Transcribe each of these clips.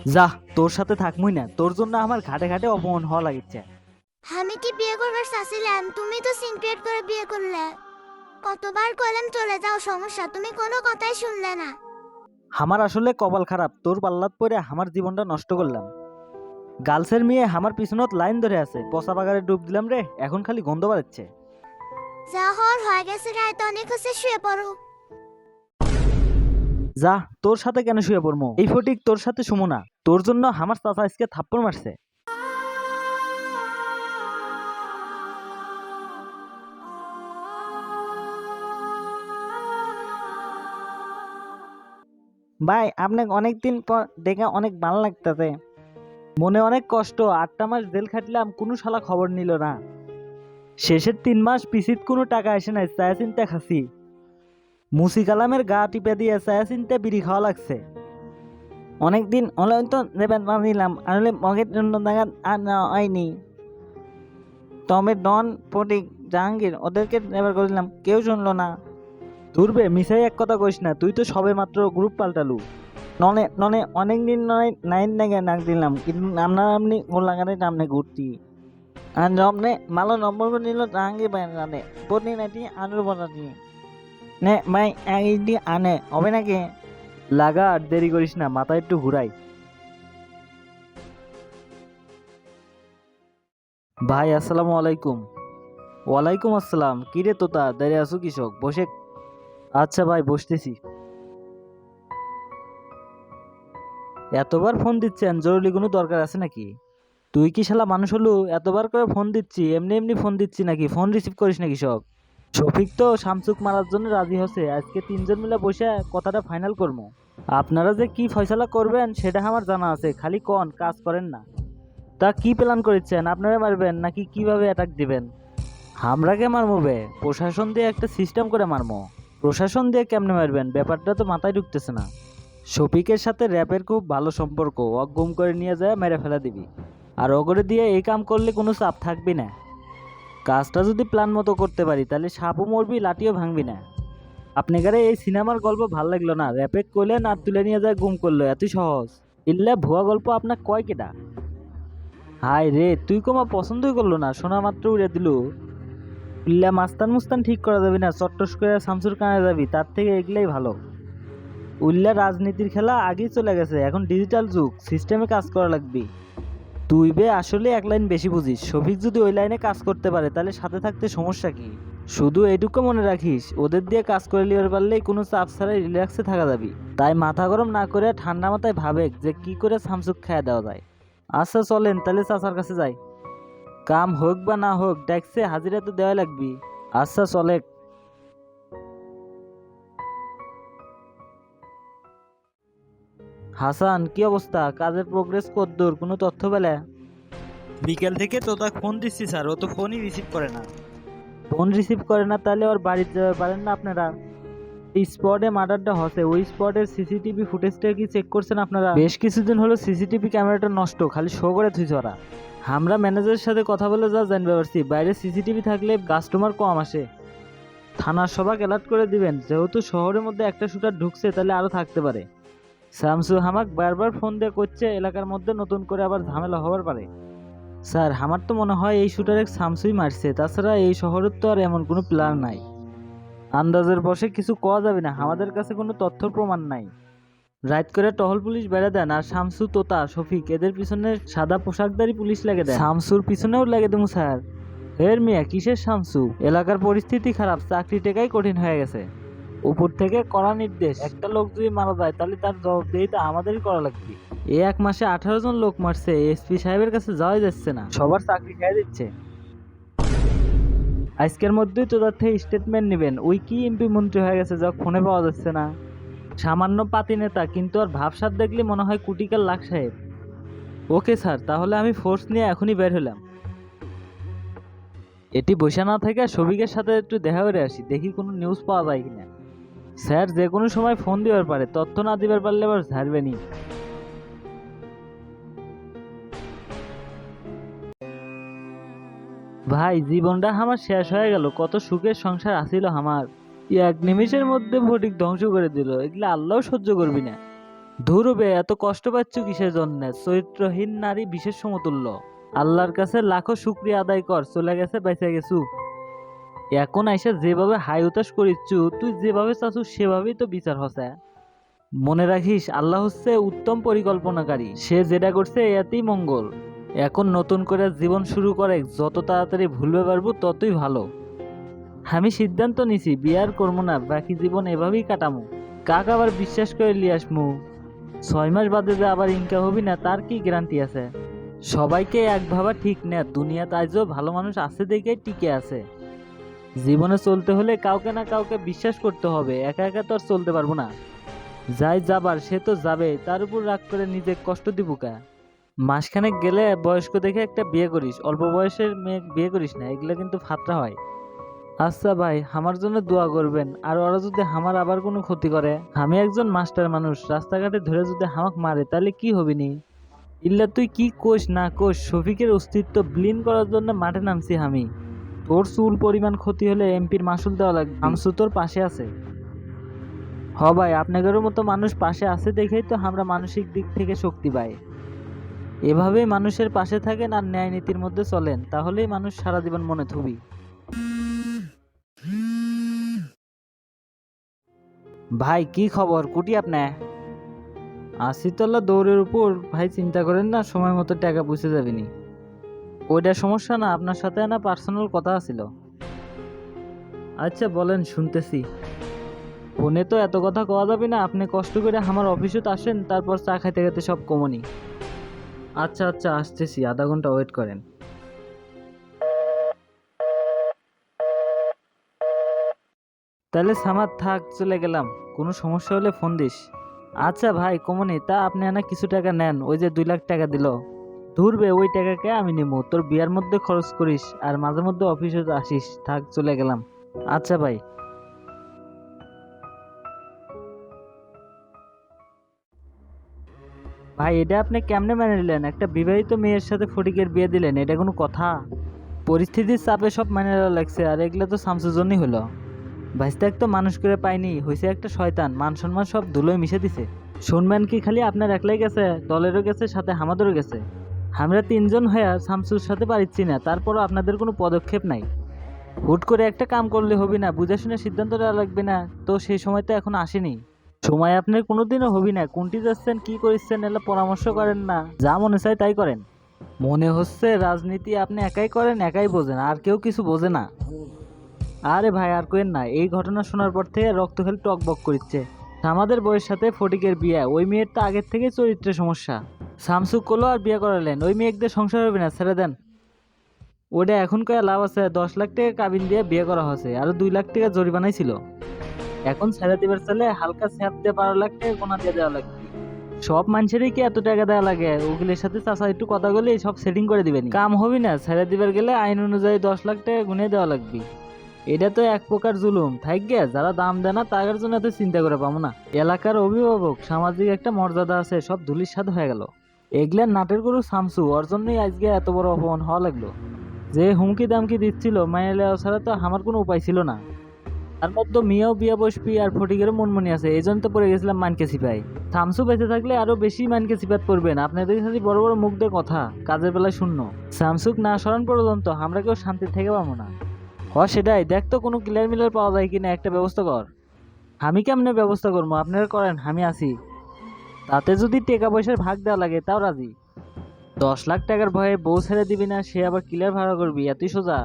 যা, তোর সাথে থাকমুই না, তোর জন্য আমার ঘাটে ঘাটে অপমান হওয়া লাগিচ্ছে। আমি কি বিয়ে করবার চাচ্ছিলাম, তুমি তো সিনক্রেট করে বিয়ে করলে। কতবার কইলাম চলে যাও, সমস্যা, তুমি কোনো কথাই শুনলে না। আমার আসলে কপাল খারাপ, তোর পাল্লাত পরে আমার জীবনটা নষ্ট করলাম। গার্লসের মেয়ে আমার পিছনত লাইন ধরে আছে, পচা বাগারে ডুব দিলাম রে, এখন খালি গন্ধ বাড়াচ্ছে। যা হওয়ার হয়ে গেছে, রায় তো অনেক হচ্ছে, শুয়ে পড়ো। যা, তোর সাথে কেন শুয়ে পড়বো? এই ফটিক তোর সাথে শুমো না, তোর জন্য আমার চাচা আজকে থাপ্পড় মারছে। ভাই, আপনাকে অনেকদিন পর দেখে অনেক ভালো লাগতেছে। মনে অনেক কষ্ট, 8টা মাস জেল খাটলাম, কোনো শালা খবর নিল না। শেষের 3 মাস পিছিত কোনো টাকা আসে নাই, চায়া চিন্তা খাসি। মুসি কালামের গা টিপে দিয়ে চায়া চিন্তা বিড়ি খাওয়া লাগছে। অনেকদিন হলে তো দেবেন নিলাম, আসলে মগের জন্য দেখা আর নেওয়া হয়নি। তবে ডন, ফটিক, জাহাঙ্গীর ওদেরকে এবার করেছিলাম, কেউ শুনলো না। ধুরবে, মিসাই এক কথা কইস না, তুই তো সবে মাত্র গ্রুপ পাল্টালু। ননে ননে অনেকদিন নয় নাইন নাগে নাক দিলাম, কিন্তু আপনার আপনি গোলাঘাটের সামনে ঘুরতি। আর জবনে ভালো নম্বর নিল জাহাঙ্গীর ভাই জানে, পড়নি নাইটি আনুর বসাতি। নে ভাই, একটি আনে হবে নাকি? লাগা, আর দেরি করিস না, মাথা একটু ঘুরাই। ভাই আসসালামু আলাইকুম। ওয়ালাইকুম আসসালাম। কিরে তোতা, দাঁড়িয়ে আছো কৃষক, বসে। আচ্ছা ভাই, বসতেছি। এতবার ফোন দিচ্ছেন, জরুরি কোনো দরকার আছে নাকি? তুই কি শালা মানুষ হলু? এতবার করে ফোন দিচ্ছি, এমনি এমনি ফোন দিচ্ছি নাকি? ফোন রিসিভ করিস না কৃষক। শফিক তো শামসুক মারার জন্য রাজি হচ্ছে, আজকে 3জন মিলে বসে কথাটা ফাইনাল করবো। আপনারা যে কি ফয়সালা করবেন সেটা আমার জানা আছে, খালি কোন কাজ করেন না। তা কি প্ল্যান করেছেন? আপনারা মারবেন নাকি কিভাবে অ্যাটাক দিবেন? হামরাকে মারমো বে, প্রশাসন দিয়ে একটা সিস্টেম করে মারমো। প্রশাসন দিয়ে কেমনে মারবেন, ব্যাপারটা তো মাথায় ঢুকতেছে না। শফিকের সাথে র্যাপের খুব ভালো সম্পর্ক, ওক গুম করে নিয়ে যায় মেরে ফেলা দিবি। আর ওগরে দিয়ে এই কাম করলে কোনো চাপ থাকবি না। কাজটা যদি প্ল্যান মতো করতে পারি তাহলে সাপও মরবি, লাঠিও ভাঙবি না। আপনাকে এই সিনেমার গল্প ভাল লাগলো না? র্যাপে কইলেন আর তুলে নিয়ে যায় গুম করলো, এত সহজ? ইল্লা ভুয়া গল্প আপনার কয় কেটা? হাই রে, তুই কমা পছন্দই করলো না, শোনা মাত্র উড়ে দিল। ইল্লা মাস্তান মুস্তান ঠিক করা যাবি না, চট্টস করে শামসুর কানে যাবি, তার থেকে এগুলাই ভালো। উল্লা রাজনীতির খেলা আগেই চলে গেছে, এখন ডিজিটাল যুগ, সিস্টেমে কাজ করা লাগবে। তুই বে আসলে এক লাইন বেশি বুঝিস। শফিক যদি ওই লাইনে কাজ করতে পারে তাহলে সাথে থাকতে সমস্যা কি? শুধু এটুকু মনে রাখিস, ওদের দিয়ে কাজ করে লিবার পারলেই কোনো চাপ ছাড়াই রিল্যাক্সে থাকা যাবে। তাই মাথা গরম না করে ঠান্ডা মাথায় ভাবে যে কি করে সামসুক খাইয়া দেওয়া যায়। আচ্ছা চলেন তাহলে চাচার কাছে যাই। কাম হোক বা না হোক, ট্যাক্সে হাজিরা তো দেওয়া লাগবি। আচ্ছা চলে। হাসান, কি অবস্থা? কাজের প্রোগ্রেস কতদূর, কোনো তথ্য পেলে? বিকেল থেকে তো তাকে ফোন দিচ্ছি স্যার, ও তো ফোনই রিসিভ করে না। ফোন রিসিভ করে না তাহলে ওর বাড়িতে যেতে পারেন না আপনারা? এই স্পটে মার্ডারটা হচ্ছে, ওই স্পটের সিসিটিভি ফুটেজটা কি চেক করছেন আপনারা? বেশ কিছুদিন হলো সিসিটিভি ক্যামেরাটা নষ্ট, খালি শো করে থুইছে ওরা। আমরা ম্যানেজারের সাথে কথা বলে যা জানতে পারছি, বাইরে সিসিটিভি থাকলে কাস্টমার কম আসে। থানার সবাক অ্যালার্ট করে দিবেন, যেহেতু শহরের মধ্যে একটা শুটার ঢুকছে তাহলে আরো থাকতে পারে। শামসু হামাক বারবার ফোন দিয়ে করছে এলাকার মধ্যে নতুন করে আবার ঝামেলা হবার পারে। স্যার, আমার তো মনে হয় এই শুটারে শামসুই মারছে, তাছাড়া এই শহরের তো আর এমন কোনো প্ল্যান নাই। আন্দাজের বসে কিছু কওয়া যাবে না, আমাদের কাছে কোনো তথ্য প্রমাণ নাই। রাত করে টহল পুলিশ বেড়ে দেন, আর শামসু, তোতা, শফিক এদের পিছনে সাদা পোশাকধারী পুলিশ লেগে দেন। শামসুর পিছনেও লেগে দেবো স্যার। হের মিয়া, কিসের শামসু? এলাকার পরিস্থিতি খারাপ, চাকরি টেকাই কঠিন হয়ে গেছে। উপর থেকে কড়া নির্দেশ, একটা লোক যদি মারা যায় তাহলে তার জবাবদিহিতা আমাদেরই করা লাগবে। এই 1 মাসে 18 জন লোক মারছে, এসপি সাহেবের কাছে যাওয়াই যাচ্ছে না, সবার চাকরি খেয়ে দিচ্ছে। আজকের মধ্যেই তোদের থেকে স্টেটমেন্ট নেবেন। ওই কি এমপি মন্ত্রী হয়ে গেছে, যা ফোনে পাওয়া যাচ্ছে না। সামান্য পাতি নেতা, কিন্তু আর ভাবসাব দেখলে মনে হয় কুটিকার লাখ সাহেব। ওকে স্যার, তাহলে আমি ফোর্স নিয়ে এখনই বের হলাম। এটি বসে না থেকে শফিকের সাথে একটু দেখা করে আসি, দেখি কোনো নিউজ পাওয়া যায় কিনা। স্যার যে কোনো সময় ফোন দিবার পারে, তথ্য না দিবার পারলে আবার ঝাড়বে নি। ভাই, জীবনটা আমার শেষ হয়ে গেল, কত সুখের সংসার আছিল আমার। এক নিমিষের মধ্যে ফটিক ধ্বংস করে দিল, এগুলা আল্লাহ সহ্য করবি না। ধুরবে এত কষ্ট পাচ্ছ কিসের জন্য? চরিত্রহীন নারী বিশেষ সমতুল্য। আল্লাহর কাছে লাখো শুক্রিয়া আদায় কর, চলে গেছে বেঁচে গেছু। এখন আইসা যেভাবে হাই উতাস করিচ্ছু, তুই যেভাবে চাচ্ছু সেভাবেই তো বিচার হসে। মনে রাখিস, আল্লাহ হচ্ছে উত্তম পরিকল্পনাকারী, সে যেটা করছে এতেই মঙ্গল। এখন নতুন করে জীবন শুরু করে যত তাড়াতাড়ি ভুলবে পারবো ততই ভালো। আমি সিদ্ধান্ত নিছি বিয়ার করবো না, বাকি জীবন এভাবেই কাটামু। কাক আবার বিশ্বাস করে লিয়াসমু? 6 মাস বাদে যে আবার ইনকা হবি না তার কি গ্যারান্টি আছে? সবাইকে এক ভাবা ঠিক না, দুনিয়াতে আজও ভালো মানুষ আছে দেখে টিকে আছে। জীবনে চলতে হলে কাউকে না কাউকে বিশ্বাস করতে হবে, একা একা তো আর চলতে পারবো না। যাই যাবার সে তো যাবে, তার উপর রাগ করে নিজে কষ্ট দিব কা? মাসখানেক গেলে বয়স্ক দেখে একটা বিয়ে করিস, অল্প বয়সের মেয়ে বিয়ে করিস না, এগুলো কিন্তু ফাত্রা হয়। আচ্ছা ভাই, আমার জন্য দোয়া করবেন। আর ওরা যদি আমার আবার কোনো ক্ষতি করে, আমি একজন মাস্টার মানুষ, রাস্তাঘাটে ধরে যদি হামাক মারে তাহলে কি হবিনি? ইল্লা তুই কি কোষ না কোষ, শফিকের অস্তিত্ব বিলীন করার জন্য মাঠে নামছি আমি। তোর চুল পরিমাণ ক্ষতি হলে এমপির মাসুল দেওয়া লাগবে, আমসু তোর পাশে আছে। হ ভাই, আপনাদেরও মতো মানুষ পাশে আছে দেখেই তো আমরা মানসিক দিক থেকে শক্তি পাই। এভাবেই মানুষের পাশে থাকেন আর ন্যায় নীতির মধ্যে চলেন, তাহলেই মানুষ সারা জীবন মনে থুবি। ভাই কি খবর, কুটি আপনি? আশিতলা দৌড়ের উপর ভাই, চিন্তা করেন না, সময় মতো টাকা পৌঁছে যাবেনি। ওইটা সমস্যা না, আপনার সাথে না পার্সোনাল কথা আছিল। আচ্ছা বলেন, শুনতেছি। ফোনে তো এত কথা কওয়া যাবে না, আপনি কষ্ট করে আমার অফিসে আসেন, তারপর চা খাইতে খাইতে সব কমনি। আচ্ছা আচ্ছা, আসতেছি, আধা ঘন্টা ওয়েট করেন। তাহলে সামাদ থাক, চলে গেলাম, কোনো সমস্যা হলে ফোন দিস। আচ্ছা ভাই কমনি, তা আপনি না কিছু টাকা নেন, ওই যে 2 লাখ টাকা দিল। ধরবে ওই টাকাকে আমি নিবো, তোর বিয়ার মধ্যে খরচ করিস আর মাঝে মধ্যে অফিসে আসিস। থাক, চলে গেলাম। আচ্ছা ভাই। ভাই এটা আপনি কেমনে মেনে নিলেন? একটা বিবাহিত মেয়ের সাথে ফটিকের বিয়ে দিলেন, এটা কোনো কথা? পরিস্থিতির চাপে সব মেনে নেওয়া লাগছে, আর এগুলো তো শামসুর জন্যই হলো। ভাইস্তাক তো মানুষ করে পাইনি, হয়েছে একটা শয়তান, মান সম্মান সব ধুলোয় মিশে দিছে। শুনবেন কি খালি আপনার একলাই গেছে? দলেরও গেছে, সাথে আমাদেরও গেছে। আমরা 3জন হয়ে শামসুর সাথে পারিচ্ছি না, তারপরও আপনাদের কোনো পদক্ষেপ নাই। হুট করে একটা কাম করলে হবি না, বুঝে শুনে সিদ্ধান্ত নেওয়া লাগবে না? তো সেই সময় তো এখন আসেনি। সময় আপনার কোনোদিনও হবি না, কোনটি যাচ্ছেন কি করছেন এলা পরামর্শ করেন না, যা মনে চায় তাই করেন। মনে হচ্ছে রাজনীতি আপনি একাই করেন, একাই বোঝেন, আর কেউ কিছু বোঝে না। আরে ভাই আর কোয়েন না, এই ঘটনা শোনার পর থেকে রক্ত খেলে টক বক করছে। আমাদের বউয়ের সাথে ফটিকের বিয়ে, ওই মেয়ের তো আগের থেকে চরিত্রের সমস্যা। শামসুক করলো আর বিয়ে করালেন, ওই মেয়েদের সংসার হবে না, ছেড়ে দেন। ওটা এখন কয়ে লাভ আছে? 10 লাখ টাকা কাবিন দিয়ে বিয়ে করা হয়েছে, আরো 2 লাখ টাকা জরিমানাই ছিল। এখন ছেড়ে দিবার চলে হালকা স্যাপ দিয়ে 12 লাখ টাকা গোনা দিয়ে দেওয়া লাগবে। সব মানুষেরই কি এত টাকা দেওয়া লাগে? উকিলের সাথে চাচা একটু কথা বলে সব সেটিং করে দিবেন, কাম হবি না। ছেড়ে দিবার গেলে আইন অনুযায়ী 10 লাখ টাকা গুনে দেওয়া লাগবে। এটা তো এক প্রকার জুলুম, থাকবে যারা দাম দেয় না তাদের জন্য এত চিন্তা করে পাবো না। এলাকার অভিভাবক, সামাজিক একটা মর্যাদা আছে, সব ধুলির স্বাদ হয়ে গেল। এগুলার নাটের গরু শামসু, ওর জন্যই আজকে এত বড় অপমান হওয়া লাগলো। যে হুমকি দামকি দিচ্ছিল মাইনে লেওয়া ছাড়া তো আমার কোনো উপায় ছিল না। তার মধ্যে মিয়াও বিয়া বসবি আর ফটিকেরও মনমনি আছে, এই জন্য তো পড়ে গেছিলাম মানকে সিপাই। শামসু বেঁচে থাকলে আরো বেশি মানকে সিপাত পড়বেন। আপনাদের সাথে বড় বড় মুখ দিয়ে কথা, কাজের বেলায় শূন্য। শামসুক না সরান পর্যন্ত আমরা কেউ শান্তি থেকে পাবো না। সেটাই দেখ তো, কোনো ক্লিয়ার মিলার পাওয়া যায় কিনা, একটা ব্যবস্থা কর। আমি কেমনে ব্যবস্থা করবো? আপনারা করেন, আমি আছি। তাতে যদি টাকা পয়সার ভাগ দেওয়া লাগে তাও রাজি। 10 লাখ টাকার ভয়ে বউ ছেড়ে দিবি না, সে আবার ক্লিয়ার ভাড়া করবি, এতই সোজা?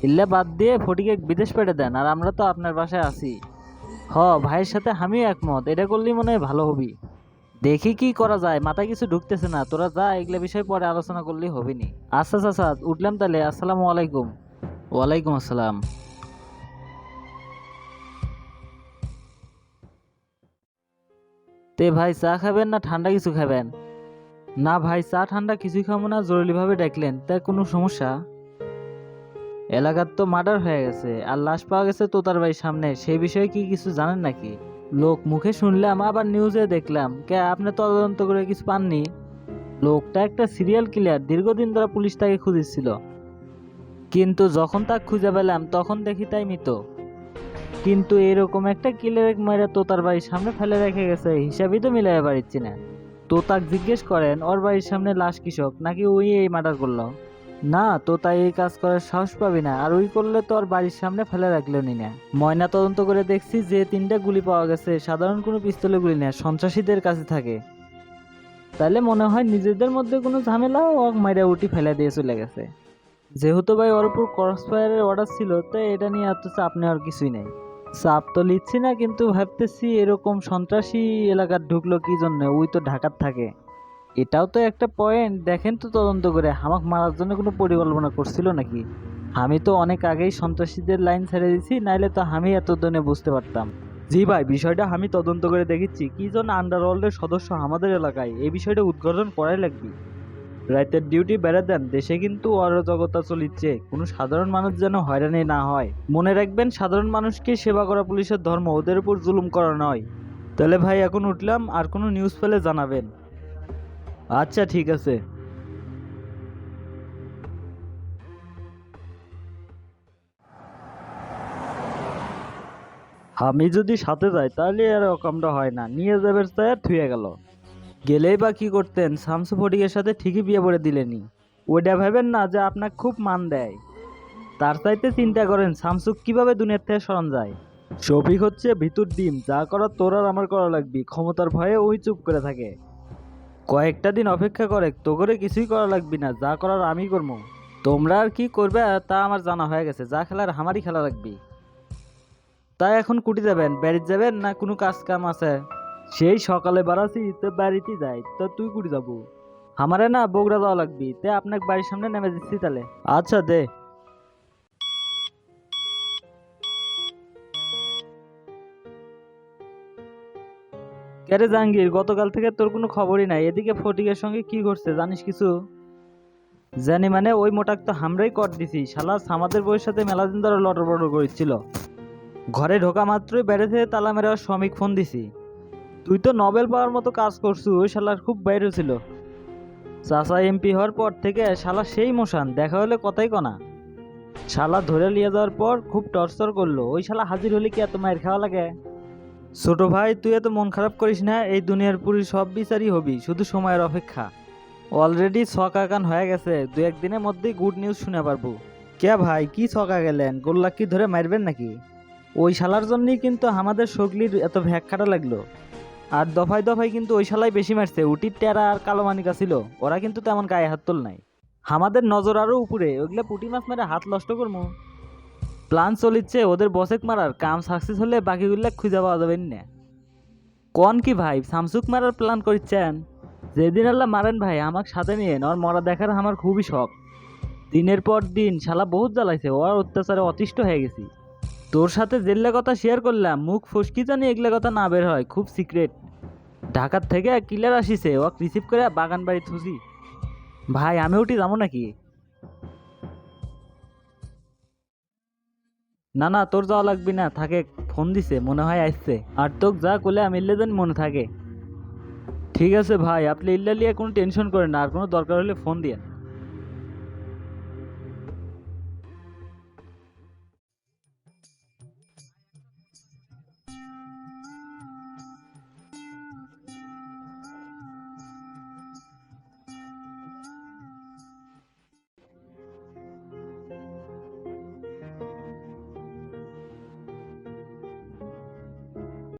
ইল্লা বাদ দিয়ে ফটিকে বিদেশ পেটে দেন, আর আমরা তো আপনার বাসায় আছি। ভাইয়ের সাথে আমিও একমত, এটা করলেই মনে হয় ভালো হবি। দেখি কি করা যায়, মাথায় কিছু ঢুকতেছে না। তোরা যা, এগুলা বিষয় পরে আলোচনা করলেই হবিনি। আচ্ছা চাচা, উঠলাম তাহলে, আসসালামু আলাইকুম। ওয়ালাইকুম আসসালাম। তে ভাই চা খাবেন না ঠান্ডা কিছু খাবেন? না ভাই, চা ঠান্ডা কিছুই খাবো না, জরুরিভাবে ডাকলেন, তাই কোনো সমস্যা? এলাকার তো মার্ডার হয়ে গেছে, আর লাশ পাওয়া গেছে তোতার বাড়ির সামনে, সেই বিষয়ে কি কিছু জানেন নাকি? লোক মুখে শুনলাম, আবার নিউজে দেখলাম। কে আপনি তদন্ত করে কিছু পাননি? লোকটা একটা সিরিয়াল কিলার, দীর্ঘদিন ধরে পুলিশ তাকে খুঁজছিল, কিন্তু যখন তাকে খুঁজে পেলাম তখন দেখি তাই মৃত। কিন্তু এরকম একটা কিলের মাইরা তোতার বাড়ির সামনে ফেলে রেখে গেছে, হিসাবই তো মিলাই পারছি না। তোতাক জিজ্ঞেস করেন ওর বাড়ির সামনে লাশ কৃষক নাকি ওই এই মার্ডার করলো। না, তোতা এই কাজ করার সাহস পাবি না, আর ওই করলে তো ওর বাড়ির সামনে ফেলে রাখলেও নি না। ময়না তদন্ত করে দেখছি যে 3টা গুলি পাওয়া গেছে সাধারণ কোনো পিস্তলে গুলি না, সন্ত্রাসীদের কাছে থাকে। তাহলে মনে হয় নিজেদের মধ্যে কোনো ঝামেলা ও মাইরা উঠি ফেলে দিয়ে চলে গেছে। যেহেতু ভাই ওর উপর ক্রস ফায়ারের অর্ডার ছিল, তাই এটা নিয়ে এত চাপ নেওয়ার কিছুই নেই। চাপ তো লিচ্ছি না, কিন্তু ভাবতেছি এরকম সন্ত্রাসী এলাকার ঢুকলো কি জন্য, ওই তো ঢাকার থাকে। এটাও তো একটা পয়েন্ট। দেখেন তো তদন্ত করে হামাক মারার জন্য কোনো পরিকল্পনা করছিল নাকি। আমি তো অনেক আগেই সন্ত্রাসীদের লাইন ছেড়ে দিছি, নাইলে তো আমি এতদিনে বুঝতে পারতাম। জি ভাই, বিষয়টা আমি তদন্ত করে দেখেছি, কি জন্য আন্ডারওয়ার্ল্ডের সদস্য আমাদের এলাকায়, এই বিষয়টা উদ্ঘাটন করাই লাগবে। রাতের ডিউটি বেড়ে দেন, দেশে কিন্তু অরাজকতা চলিচ্ছে, কোনো সাধারণ মানুষ যেন হয়রানি না হয়। মনে রাখবেন, সাধারণ মানুষকে সেবা করা পুলিশের ধর্ম, ওদের উপর জুলুম করা নয়। তাহলে ভাই এখন উঠলাম, আর কোনো নিউজ পেলে জানাবেন। আচ্ছা ঠিক আছে। আমি যদি সাথে যাই তাহলে আর কামটা হয় না, নিয়ে যাবে স্যার, থুয়ে গেল। গেলেই বা কি করতেন, শামসু ফটিকের সাথে ঠিকই বিয়ে পড়ে দিলেনি। ওইটা ভেবেন না যে আপনাকে খুব মান দেয়, তার চাইতে চিন্তা করেন শামসুক কিভাবে দুনিয়ার থেকে সরান যায়। শফিক হচ্ছে ভিতর ডিম, যা করার তোর আর আমার করা লাগবে, ক্ষমতার ভয়ে ওই চুপ করে থাকে। কয়েকটা দিন অপেক্ষা করে, তো করে কিছুই করা লাগবে না, যা করার আমি করবো। তোমরা আর কি করবে তা আমার জানা হয়ে গেছে, যা খেলার আমারই খেলা লাগবে। তাই এখন কুটি যাবেন, বাড়িতে যাবেন না কোনো কাজ কাম আছে? সেই সকালে বাড়াছি তো বাড়িতে যাই, তো তুই কুটি যাবো? আমারে না বগুড়া যাওয়া লাগবে, তে আপনাকে বাড়ির সামনে নেমে দিচ্ছি তাহলে। আচ্ছা দে। কেরে জাহাঙ্গীর, গতকাল থেকে তোর কোনো খবরই নাই, এদিকে ফটিকের সঙ্গে কি ঘটছে জানিস কিছু? জানি মানে, ওই মোটাক তো হামরাই কর দিছি, শালা আমাদের বউয়ের সাথে মেলাদিন ধরে লটর বটর করেছিল। ঘরে ঢোকা মাত্রই বেড়ে থেকে তালা মেরে ওর শ্রমিক ফোন দিছি। তুই তো নোবেল পাওয়ার মতো কাজ করছু, ওই শালার খুব বাইরে ছিল। চাচা এমপি হওয়ার পর থেকে শালা সেই মোশান, দেখা হলে কথাই কনা। শালা ধরে নিয়ে যাওয়ার পর খুব টর্চার করলো, ওই শালা হাজির হলে কি এত মায়ের খাওয়া লাগে? ছোট ভাই, তুই এত মন খারাপ করিস না, এই দুনিয়ার পুরি সব বিচারই হবি, শুধু সময়ের অপেক্ষা। অলরেডি ছকাকান হয়ে গেছে, 2-1 দিনের মধ্যেই গুড নিউজ শুনে পারবো। কে ভাই, কি ছকা গেলেন, গোল্লা কি ধরে মারবেন নাকি? ওই শালার জন্যই কিন্তু আমাদের সগলির এত ভ্যাকখাটা লাগলো। আর দফায় দফায় কিন্তু ওই শালাই বেশি মারছে, উটির টেরা আর কালো মানিকা ছিল, ওরা কিন্তু তেমন গায়ে হাত তোল নাই। আমাদের নজর আরো উপরে, ওইগুলা পুটি মাছ মেরে হাত নষ্ট করবো। প্ল্যান চলিচ্ছে ওদের বসেক মারার, কাম সাকসেস হলে বাকিগুলা খুঁজে পাওয়া যাবেন না। কোন কি ভাই, শামসুক মারার প্ল্যান করছেন? যেদিন আল্লাহ মারেন ভাই, আমাকে সাথে নিয়ে ওর মরা দেখার আমার খুবই শখ। দিনের পর দিন শালা বহুত জ্বালাইছে, ওর অত্যাচারে অতিষ্ঠ হয়ে গেছি। তোর সাথে যেগুলা কথা শেয়ার করলাম, মুখ ফুসকি জানি এগুলা কথা না বের হয়, খুব সিক্রেট। ঢাকার থেকে কিলার আসিছে, ও রিসিভ করে বাগান বাড়ি থুসি। ভাই আমি উঠি যাবো নাকি? না না, তোর যাওয়া লাগবি না, থাকে। ফোন দিছে মনে হয় আসছে, আর তোক যা করলে আমি যেন মনে থাকে। ঠিক আছে ভাই, আপনি ইল্লা লিয়ে কোনো টেনশন করেন না, আর কোনো দরকার হলে ফোন দিয়ে।